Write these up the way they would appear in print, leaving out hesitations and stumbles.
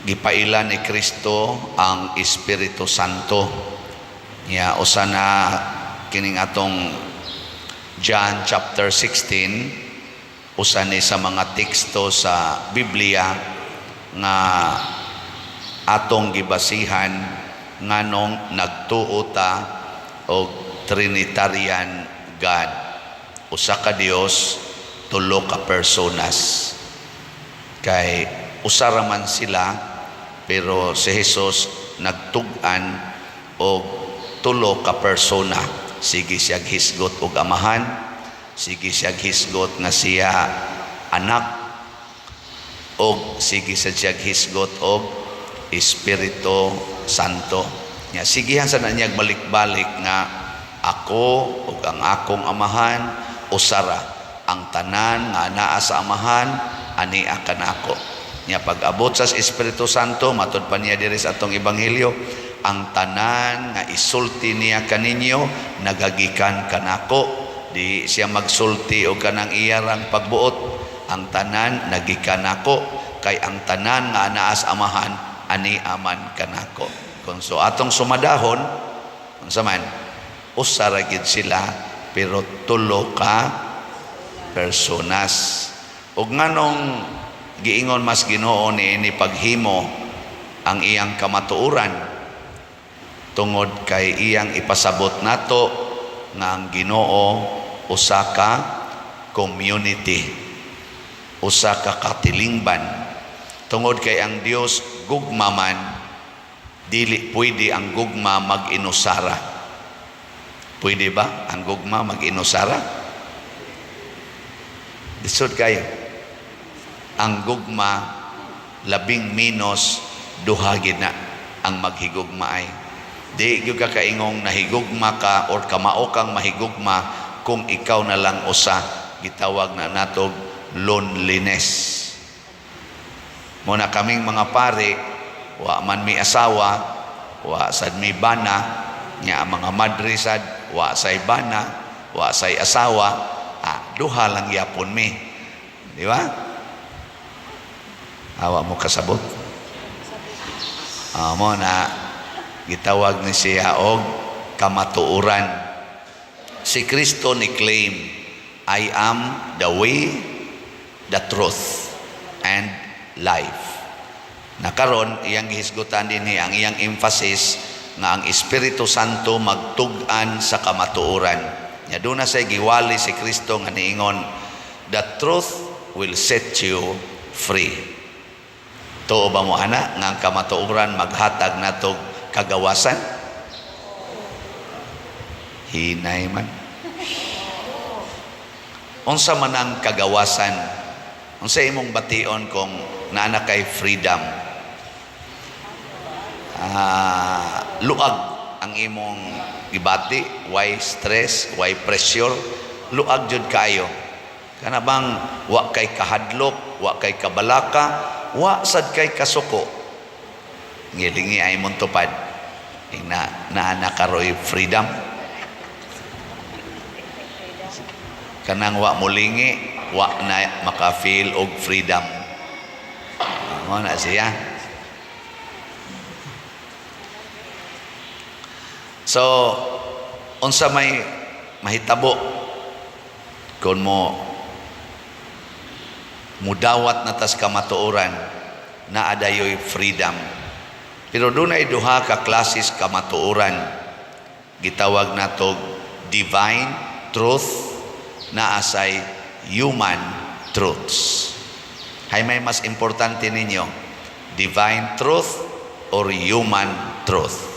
gipailan ni Kristo ang Espiritu Santo. Ya usa na kining atong John chapter 16, usa ni sa mga teksto sa Biblia nga atong gibasihan nganong nagtuo ta og Trinitarian God. Usa ka Dios, tulo ka personas. Kay usa ra man sila, pero si Jesus nagtug-an og tulo ka persona. Sige siya hisgot og amahan, sige siya hisgot nga siya anak, og sige siya hisgot og Espiritu Santo. Nya sigihan sa nanyag balik-balik nga ako ug ang akong amahan usara, ang tanan nga naa sa amahan ani akan ako. Nya pag-abot sa Espiritu Santo, matud pa niya diri sa atong ebanghelyo, ang tanan nga isulti niya kaninyo nagagikan kanako. Di siya magsulti o kanang iyarang pagbuot, ang tanan nagikan nako, kay ang tanan nga naa sa amahan ani aman kanako. Kung so atong sumadahon, unsa man, usara gid sila pero tulo ka personas. Ug nganong giingon mas Ginoo niini paghimo ang iyang kamatuoran, tungod kay iyang ipasabot nato nga ang Ginoo usa ka community, usa ka katilingban. Tungod kay ang Dios gugma man, dili pwede ang gugma mag-inusara. Pwede ba ang gugma mag-inusara? Lisod kayo. Ang gugma labing minus duha gid na ang maghigugma ay. Di gyud ka kaingong nahigugma ka or kamao kang mahigugma kung ikaw na lang usa. Gitawag na natog loneliness. Muna kaming mga pare, wa man mi asawa, wa sad mi bana, nya mga madre sad wa say bana, wa say asawa, duha lang yapon mi. Di ba? Awa mo kasabot. Mo na gitawag ni siya og kamatuoran. Si Kristo ni claim, I am the way, the truth, and life. Nakaron iyang gihisgutan din ang iyang emphasis nga ang Espiritu Santo magtug-an sa kamatuoran. Nya doon na say giwali si Kristo nga niingon, the truth will set you free. Tuo ba mo ana nga ang kamatuoran maghatag natog kagawasan? Hinay man. Unsa man ang kagawasan? Unsa imong bation kung naana kay freedom? Luag ang imong gibati, why stress, why pressure, luag jud kayo. Kana bang wa kay kahadlok, wa kay kabalaka, wa sad kay kasuko. Ngilingi ay mong tupad. Naana karoy freedom. Kanang wa mulingi, wa na maka-feel og freedom. Mo na siya. So, unsa may mahitabo kung mo mudawat na tas kamatuoran na adayoy freedom. Pero doon ay duha ka klases kamatuoran. Gitawag natog divine truth na asay human truths. Hay may mas importante ninyo, divine truth or human truth?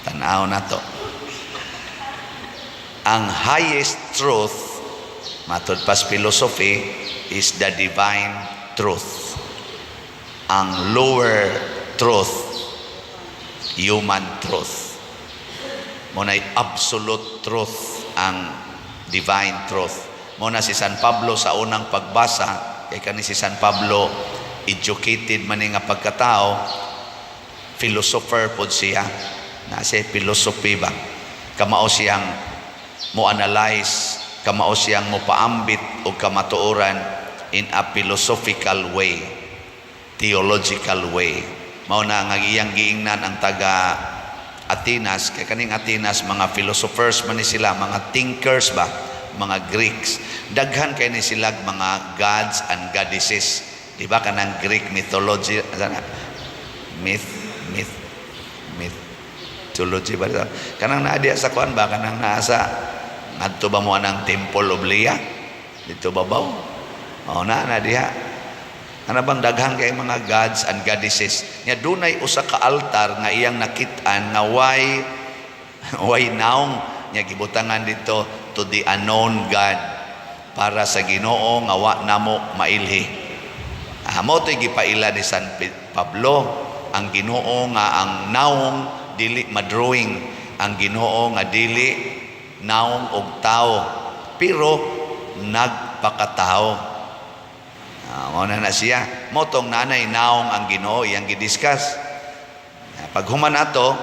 Tanaw na to. Ang highest truth, matod pas philosophy, is the divine truth. Ang lower truth, human truth. Muna'y absolute truth ang divine truth. Muna si San Pablo sa unang pagbasa, kay kani si San Pablo educated man nga pagkatao, philosopher pod siya. Nasa philosophy ba? Kamao siyang mo analyze, kamao siyang mo paambit o kamatuoran in a philosophical way, theological way. Mao na nga iyang giingnan ang taga Atenas, kay kaning Atenas mga philosophers man ni sila, mga thinkers ba, mga Greeks. Daghan kay ni sila mga gods and goddesses. Di ba kanang Greek mythology, mythology ba ito? Kanang naadiya sa kuan ba, kanang nasa ngadto ba mo anang Temple of Lea dito babaw, o na diha ana bang daghan kay mga gods and goddesses nya. Dunay usa ka altar nga iyang nakit-an nga way naong nya gibutangan dito to the unknown God, para sa Ginoo nga wa namo mailhi. Mo to'y gipaila ni San Pablo, ang Ginoo nga ang naong dili madrawing, ang Ginoo nga dili naong og tao, pero nagpakatao. Muna na siya. Motong nanay naong ang Ginoo, iyang gidiscuss. Pag human ato,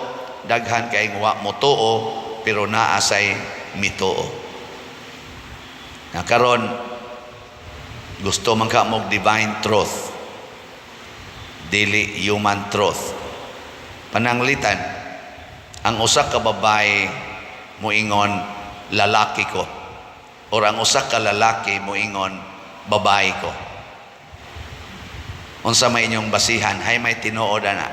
daghan kay wa mo tuo, pero naasay mituo. Karon gusto man ka mog divine truth, dili human truth. Pananglitan, ang usa ka babae moingon lalaki ko, or ang usa ka lalaki moingon babae ko. Unsa may inyong basihan? Hay may tinuod ana.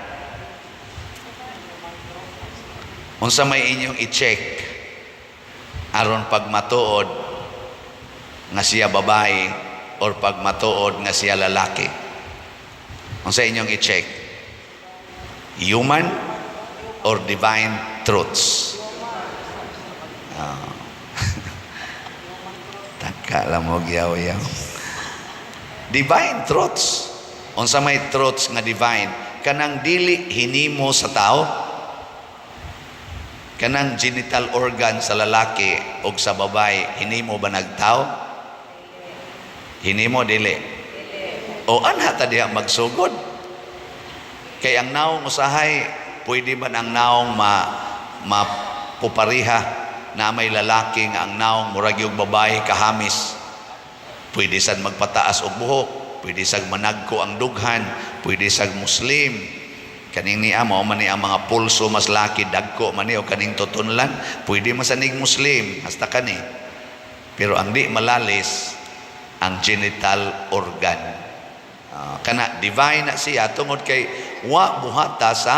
Unsa may inyong i-check aron pag matuod nga siya babae or pag matuod nga siya lalaki? Unsa inyong i-check? Human or divine truths? Taka lang mo giyaw-yaw. Divine truths. Unsa may truths nga divine? Kanang dili hinimo sa tao, kanang genital organ sa lalaki o sa babae, hinimo ba nagtao? Hinimo dili. O anha ta diha magsugod? Kay ang naong usahay, pwede man ang naong mapupariha na may lalaki nga ang naong murag yung babae kahamis. Pwede sad magpataas og buhok, pwede sad managko ang dughan, pwede sad Muslim. Kaning niya mao man ni ang mga pulso mas laki dagko man ni o kaning tutunlan, pwede masanig Muslim hasta kani. Pero ang di malalis ang genital organ. Kana divine na siya tungod kay wa buhata sa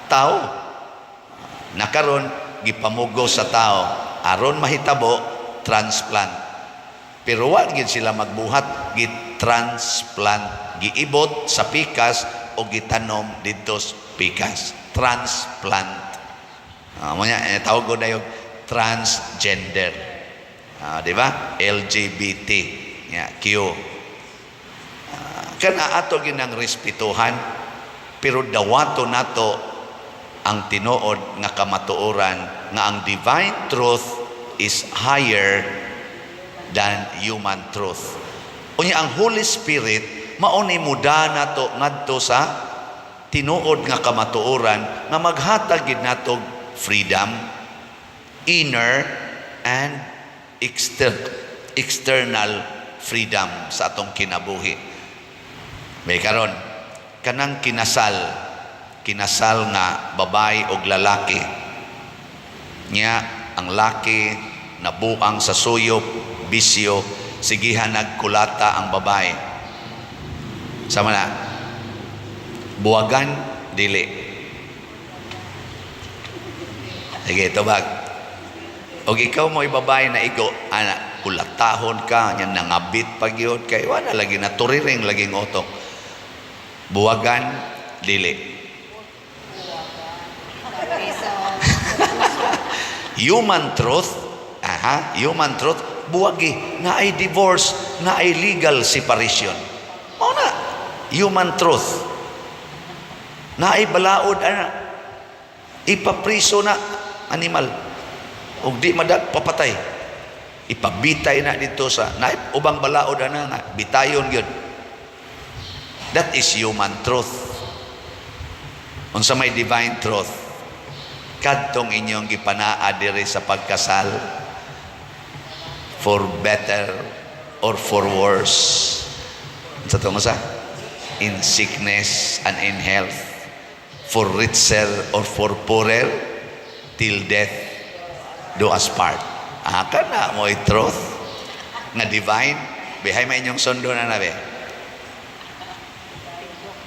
tao. Nakaron gipamugo sa tao aron mahitabo transplant. Pero wa gid sila magbuhat, gitransplant, giibot sa pikas o gitanom dito sa pikas. Transplant. Tawag ko na yung transgender. Di ba? LGBT. Q. Kana ato ginang respetuhan, pero dawato nato ang tinuod nga kamatuoran nga ang divine truth is higher than human truth. Unya ang Holy Spirit mao ni muda nato ngadto sa tinuod nga kamatuoran nga maghatag gid nato freedom, inner and external freedom sa atong kinabuhi. May karon kanang kinasal nga babae o lalaki niya, ang laki nabuang sa suyop, bisyo, sigihan nagkulata ang babae. Sama na, buwagan, dili. Sige, tubag. O ikaw mo babae na igo, anak, kulatahon ka, yan nangabit pagyod kay wala lagi na turiring laging otok. Buwagan, dili. Human truth, human truth, buwagi, na ay divorce, na ay legal separation. O na, human truth. Na ay balaod, ipapriso na animal. O di madag, papatay. Ipabitay na dito sa, na ubang balaod nga, bitayon yun. That is human truth. Unsa may divine truth, kadtong inyong gipanaa diri sa pagkasal for better or for worse. Sa tungo sa? In sickness and in health, for richer or for poorer, till death do us part. Kana mo truth nga divine. Bihay may inyong sundo na nabe.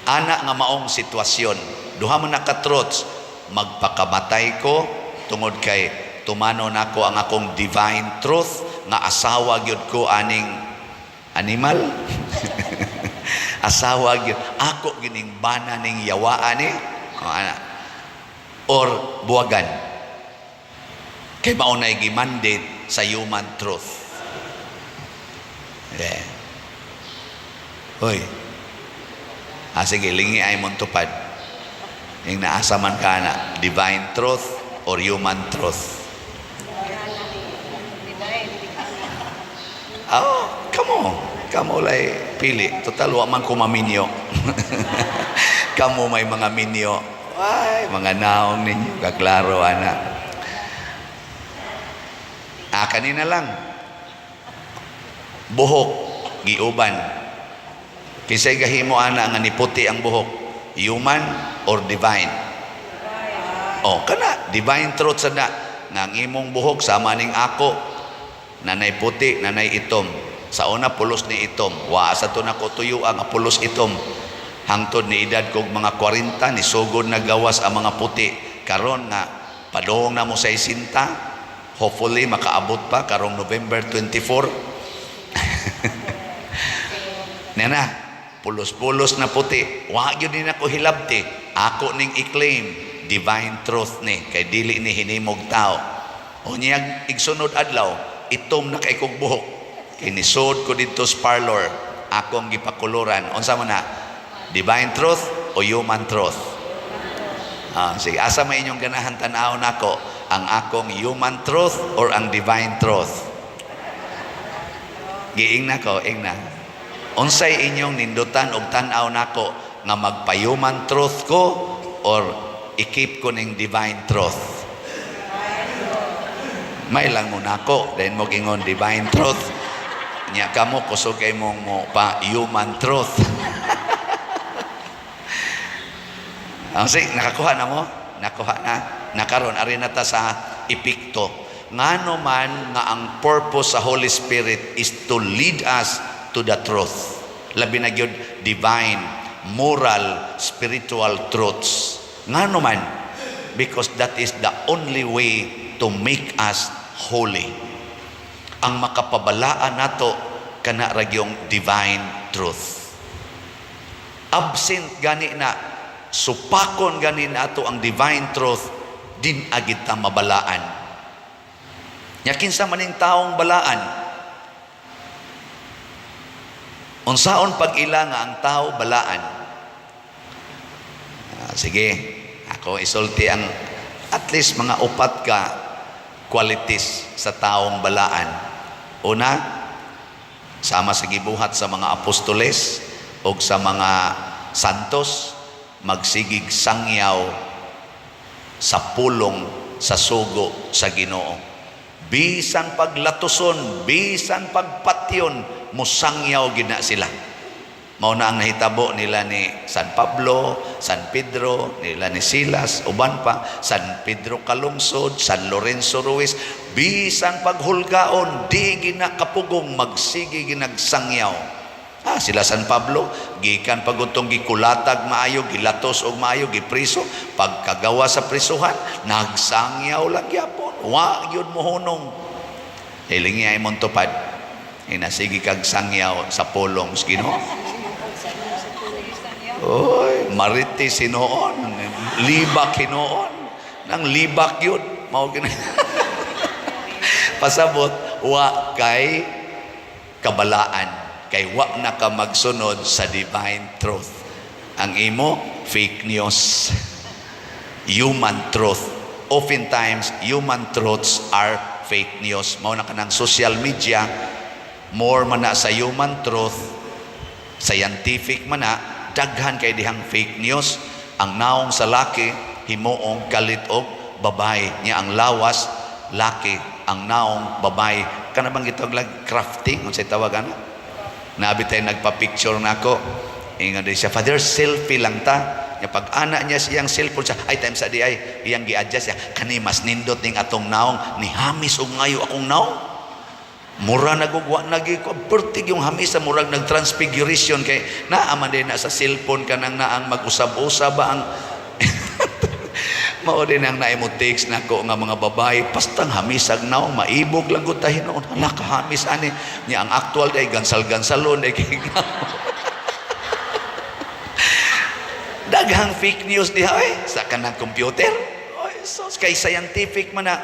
Ana nga maong sitwasyon. Duha mo na ka-truths. Magpakamatay ko tungod kay tumano nako ang akong divine truth nga asawa gyud ko aning animal. Asawa gyud ako gining bana ning yawaan ni or buwagan kay maunay gi-mandate sa human truth. Yeah. Hoy. Sige, lingi ay mong tupad. Yung naasa man ka na, divine truth or human truth. Oh, Kamo lay pili. Total, wa man kumaminyo. Kamo may mga minyo. Ay, mga naong ninyo. Kaklaro, anak. Kanina lang. Buhok, giuban. Kisay gahimo ana nga niputi ang buhok, human or divine? Kana divine truth sada nga ang imong buhok sama ning ako, nanay puti, nanay itom. Sa una pulos ni itom, wa sa to nako tuyo ang pulos itom. Hangtod ni edad kog mga 40 ni sugod na gawas ang mga puti. Karon nga padong na mo sa isinta, hopefully makaabot pa karong November 24. Nena, pulos-pulos na puti. Wa gyud din ako hilabti. Ako ning i-claim divine truth ni kay dili ni hinimog tao. Unyag igsunod adlaw, itom na kay kog buhok. Kay nisod ko dito sa parlor, akong gipakuluran. Unsa man na? Divine truth o human truth? Sige, asa may inyong ganahan tan-aw nako, ang akong human truth or ang divine truth? Giing nako, ing na. Unsay inyong nindutan og tan-aw nako nga magpa-human truth ko or i-keep ko ning divine truth? May lang mo nako, then mo gingon divine truth. Nya kamo kusog kay mong mo pa human truth. Sige, nakakuha na mo? Nakuha na. Nakaroon, ari na ta sa epikto. Ngano man nga ang purpose sa Holy Spirit is to lead us to the truth. Labi na gyud divine, moral, spiritual truths. Ngano man? Because that is the only way to make us holy. Ang makapabalaan nato kana ra gyung divine truth. Absent gani na, supakon gani nato ang divine truth, din agit ta mabalaan. Nya kinsa maning taong balaan? Unsaon pag-ila nga ang tao balaan? Sige, ako isulti ang at least mga upat ka qualities sa taong balaan. Una, sama sa gibuhat sa mga apostoles o sa mga santos, magsigig sangyaw sa pulong sa sugo sa Ginoo. Bisan paglatuson, bisan pagpatyon, musangyaw gina sila. Mao na ang nahitabo nila ni San Pablo, San Pedro, nila ni Silas, uban pa, San Pedro Calungsod, San Lorenzo Ruiz, bisan paghulgaon, di ginakapugong, magsigi ginagsangyaw. Sila San Pablo, gikan pagutong gikulatag maayo, gilatos og maayo, gipriso, pagkagawa sa prisuhan, nagsangyaw lang yapon. Wa yun mohunong. Hilingi ay mong tupad. Inasigi kag sangyaw sa pulong sa Ginoo. Oy, mariti sinoon, libak hinoon, nang libak yun. Mao gina. Pasabot, wa kay kabalaan, kay wa na ka magsunod sa divine truth. Ang imo, fake news. Human truth. Oftentimes, human truths are fake news. Mao na ka ng social media, more man na sa human truth, scientific man na, daghan kay dihang fake news. Ang naong sa laki, himuong kalit og babae. Niya ang lawas, laki. Ang naong babae, ka na bang gitawag lang crafting unsay tawagan? Nabi tayo nagpa-picture nako. Ingon din siya, Father, selfie lang ta. Ya pag anak niya siyang cellphone siya, ay time sa di ay iyang gi-adjust siya. Kani mas nindot ning atong naong ni hamis og ngayo akong naong. Mura nagugwa nagi ko pertig yung hamis sa murag nag-transfiguration kay naaman din na sa cellphone kanang naang mag-usab-usab ba ang mao din ang naimotics nako nga mga babae pastang hamisag naong maibog lang gud ta hinuon hala ka hamis ani niya ang actual day gansal-gansalon day kay daghang fake news diha sa kanang computer so kay scientific man na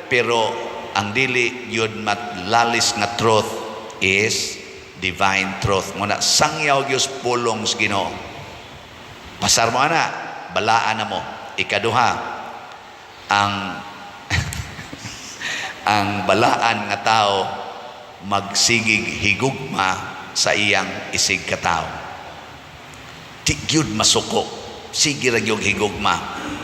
pero ang dili yun matlalis nga truth is divine truth muna sangyaw gyud pulong sa Ginoo pasar mo ana balaan na mo ikaduha ang ang balaan nga tao magsigig higugma sa iyang isig ka tao di gyud masuko sige ra gyud higugma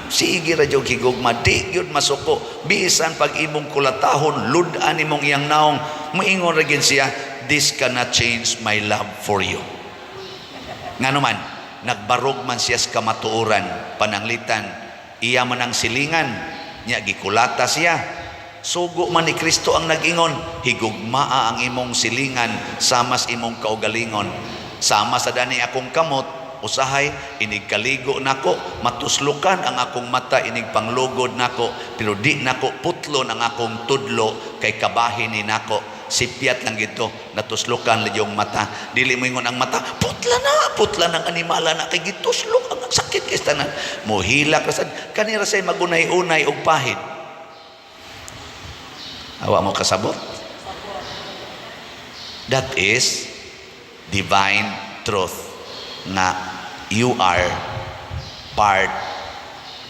sige ra gyud higugma di gyud masuko bisan pag imong kulatahon lud-an imong iyang naong moingon ra gyud siya this cannot change my love for you nganuman nagbarog man siya sa kamatuoran pananglitan iya man ang silingan nya gikulata siya sugo man ni Kristo ang nag-ingon higugmaa ang imong silingan samas imong kaugalingon sama sa dani akong kamot usahay inig kaligo nako matuslukan ang akong mata inig panglugod nako pero di nako putlon ang akong tudlo kay kabahin ni nako sipiat lang gito natuslukan lang yung mata dili mo ingon ang mata putla ng animala na kay gituslok ang sakit kay tanan mohila ka sad kanira say magunay-unay og pahid awa mo kasabot that is divine truth na you are part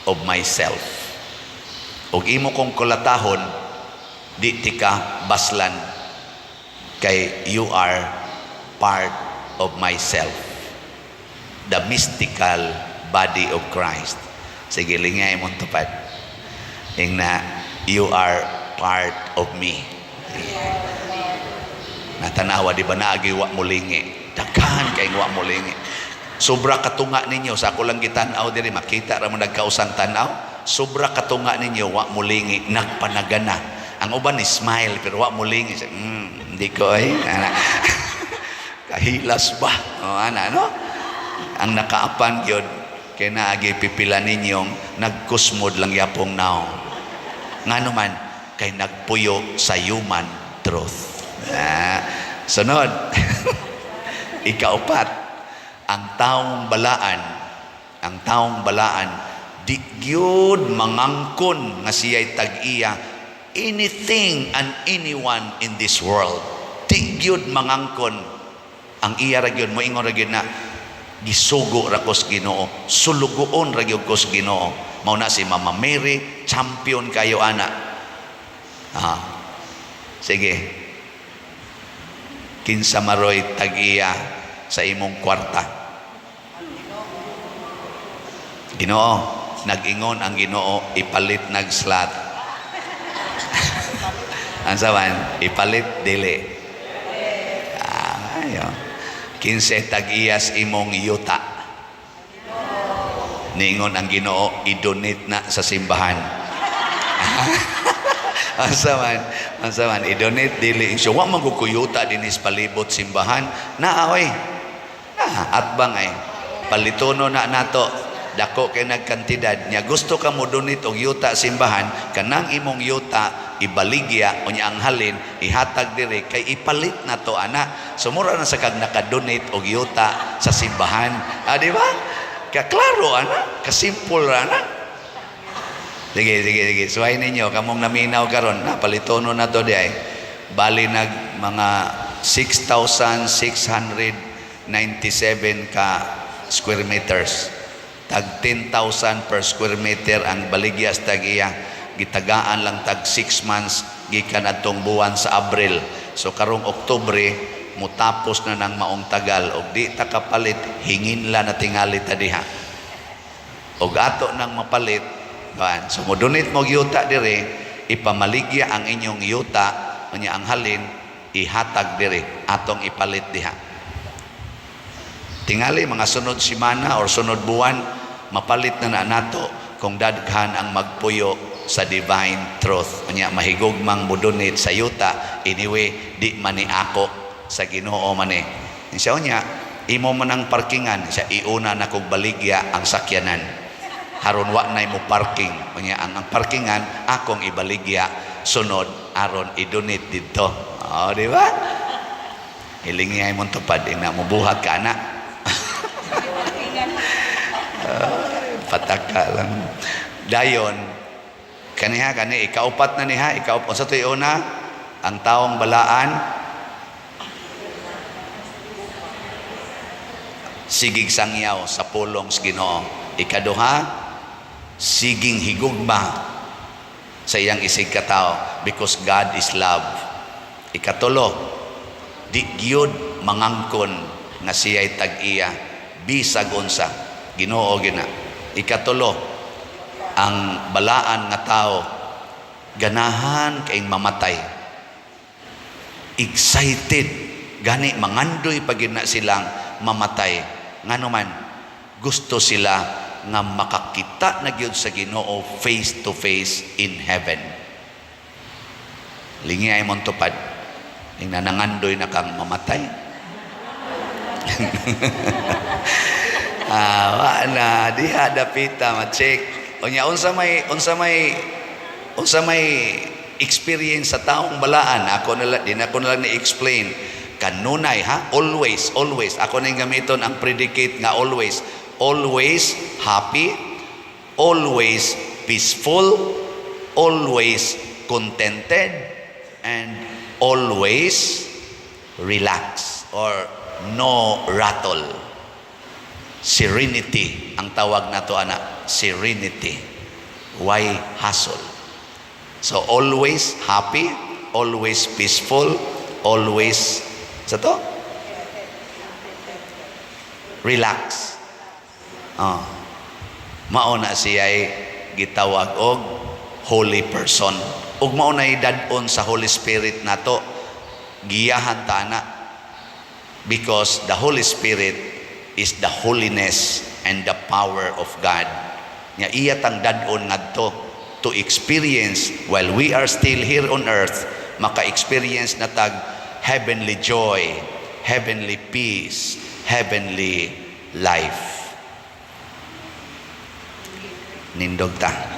of myself og imo kong kulatahon di tika baslan kay you are part of myself the mystical body of Christ sige lingay mo tupad na you are part of me natanawa di ba naagi wa mulingi daghan kay wa mulingi sobra katunga ninyo sa ako lang gitanaw diri makita ra mo nagkausang tanaw sobra katunga ninyo wa mulingi nagpanagana ang uban ni smile pero wa mulingi hindi ko ana kahilas ba ana no ang nakaapan gyud kay naagi pipila ninyong nagkusmod lang yapong naong ngano man kay nagpuyo sa human truth sunod ikaupat ang taong balaan di gyud mangangkon nga siya'y tag-iya anything and anyone in this world di gyud mangangkon ang iya ra gyud moingon ra gyud na gisugo ra kos Ginoo sulugoon ra gyud kos Ginoo mao na si Mama Mary champion kayo ana sige kinsa maroy tag-iya sa imong kwarta Ginoo nag-ingon ang Ginoo ipalit nag slot ansaman ipalit dili ayo kinsa tag-iyas imong yuta niingon ang Ginoo i-donate na sa simbahan ansaman i-donate dili so wa man ko yuta dinis palibot simbahan naaoy at bangay palitono na nato dako kay nagkantidad nya gusto ka mo donate og yuta simbahan kanang imong yuta ibaligya o niya ang halin ihatag diri kay ipalit na to ana sumura na sa kag nakadonate og yuta sa simbahan di ba kaklaro ana kasimple ana sige suway ninyo kamong naminaw karon napalitono na to di ay bali nag mga 6,697 ka square meters tag 10,000 per square meter ang baligyas tag iya gitagaan lang tag 6 months gikan adtong buwan sa Abril so karong Oktubre mutapos na ng maong tagal og di ta kapalit hinginla na tingali ta diha og ato nang mapalit so mo donate mo yuta dire ipamaligya ang inyong yuta unya ang halin ihatag diri atong ipalit diha. Tingali mga sunod simana or sunod buwan mapalit na nato kung daghan ang magpuyo sa divine truth. Unya mahigugmang mudunit sa yuta anyway di man ni ako sa Ginoo man ni. Siya unya imo man ang parkingan siya iuna na kog baligya ang sakyanan. Haron wa nay mo parking. Unya ang parkingan akong ibaligya sunod aron idunit dito. Oh, di ba? Hilingi ay mong tupad ina mo buhat ka na. Pataka lang. Dayon kaniha kani ikaupat na niha ikaupat sa tuy una ang taong balaan sigig sangyaw sa pulong sa Ginoo. Ikaduha siging higugma sa iyang isig katao because God is love. Ikatulo di gyud mangangkon nga siya'y tag-iya bisag unsa Ginoo gina. Ikatulo ang balaan nga tao ganahan kaing mamatay, excited gani mangandoy pagid na silang mamatay nganuman gusto sila nga makakita na gyud sa Ginoo face to face in heaven. Lingi ay mong tupad ning nanangandoy na kang mamatay. Wala diha dapita ma-check. Unya unsa may experience sa taong balaan ako nila din ako na lang ni-explain kanunay ha always ako na gamiton ang predicate nga always happy, always peaceful, always contented, and always relax or no rattle. Serenity ang tawag nato ana, serenity. Why hustle? So always happy, always peaceful, always sa to relax. Mao na siya'y gitawag og holy person. Ug mao na idad-on sa Holy Spirit nato giyahan ta na because the Holy Spirit is the holiness and the power of God. Nya iya tang dad-on ngadto to experience while we are still here on earth, maka-experience na tag heavenly joy, heavenly peace, heavenly life. Nindog ta.